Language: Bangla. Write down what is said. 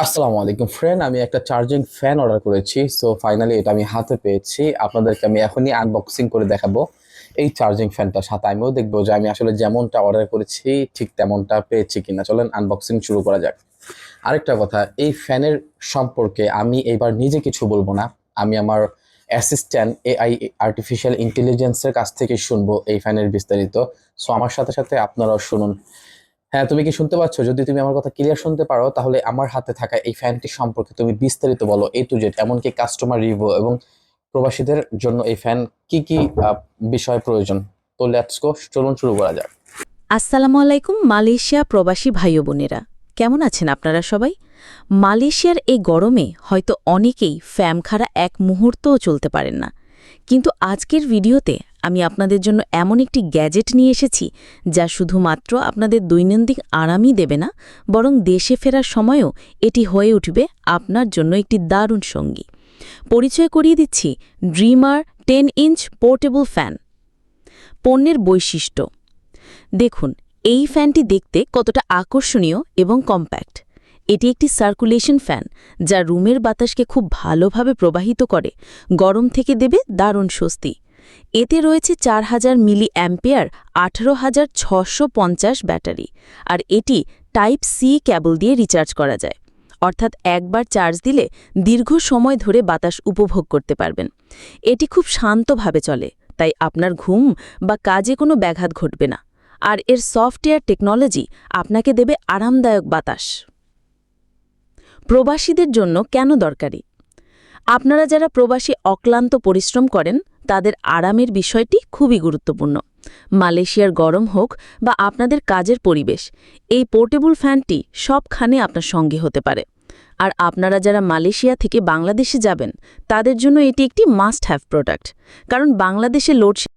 আসসালামু আলাইকুম ফ্রেন্ড, আমি একটা চার্জিং ফ্যান অর্ডার করেছি। সো ফাইনালি এটা আমি হাতে পেয়েছি। আপনাদেরকে আমি এখনই আনবক্সিং করে দেখাবো এই চার্জিং ফ্যানটা। সাথে আমিও দেখবো যে আমি আসলে যেমনটা অর্ডার করেছি ঠিক তেমনটা পেয়েছি কিনা। চলেন আনবক্সিং শুরু করা যাক। আরেকটা কথা, এই ফ্যানের সম্পর্কে আমি এবার নিজে কিছু বলবো না। আমি আমার অ্যাসিস্ট্যান্ট এআই, আর্টিফিশিয়াল ইন্টেলিজেন্সের কাছ থেকে শুনবো এই ফ্যানের বিস্তারিত। সো আমার সাথে সাথে আপনারাও শুনুন। হ্যাঁ, তুমি কি শুনতে পাচ্ছ? যদি তুমি আমার কথা ক্লিয়ার শুনতে পারো তাহলে আমার হাতে থাকা এই ফ্যানটি সম্পর্কে তুমি বিস্তারিত বলো, এ টু জেড, এমনকি কাস্টমার রিভিউ এবং প্রবাসীদের জন্য এই ফ্যান কি কি বিষয় প্রয়োজন। তো লেটস গো, চলুন শুরু করা যাক। আসসালামু আলাইকুম মালয়েশিয়া প্রবাসী ভাই ও বোনেরা, কেমন আছেন আপনারা সবাই? মালয়েশিয়ার এই গরমে হয়তো অনেকেই ফ্যান ছাড়া এক মুহূর্তও চলতে পারেন না, কিন্তু আজকের ভিডিওতে আমি আপনাদের জন্য এমন একটি গ্যাজেট নিয়ে এসেছি যা শুধুমাত্র আপনাদের দৈনন্দিন আরামই দেবে না, বরং দেশে ফেরার সময়ও এটি হয়ে উঠবে আপনার জন্য একটি দারুণ সঙ্গী। পরিচয় করিয়ে দিচ্ছি ড্রিমার 10-ইঞ্চ পোর্টেবল ফ্যান। পণ্যের বৈশিষ্ট্য দেখুন, এই ফ্যানটি দেখতে কতটা আকর্ষণীয় এবং কম্প্যাক্ট। এটি একটি সার্কুলেশন ফ্যান যা রুমের বাতাসকে খুব ভালোভাবে প্রবাহিত করে, গরম থেকে দেবে দারুণ স্বস্তি। এতে রয়েছে 4000 মিলি অ্যাম্পিয়ার 18650 ব্যাটারি, আর এটি টাইপ সি কেবল দিয়ে রিচার্জ করা যায়, অর্থাৎ একবার চার্জ দিলে দীর্ঘ সময় ধরে বাতাস উপভোগ করতে পারবেন। এটি খুব শান্তভাবে চলে, তাই আপনার ঘুম বা কাজে কোনো ব্যাঘাত ঘটবে না, আর এর সফটওয়্যার টেকনোলজি আপনাকে দেবে আরামদায়ক বাতাস। প্রবাসীদের জন্য কেন দরকারি? আপনারা যারা প্রবাসী অক্লান্ত পরিশ্রম করেন তাদের আরামের বিষয়টি খুবই গুরুত্বপূর্ণ। মালয়েশিয়ার গরম হোক বা আপনাদের কাজের পরিবেশ, এই পোর্টেবল ফ্যানটি সবখানে আপনার সঙ্গে হতে পারে। আর আপনারা যারা মালয়েশিয়া থেকে বাংলাদেশে যাবেন তাদের জন্য এটি একটি মাস্ট হ্যাভ প্রোডাক্ট, কারণ বাংলাদেশে লোড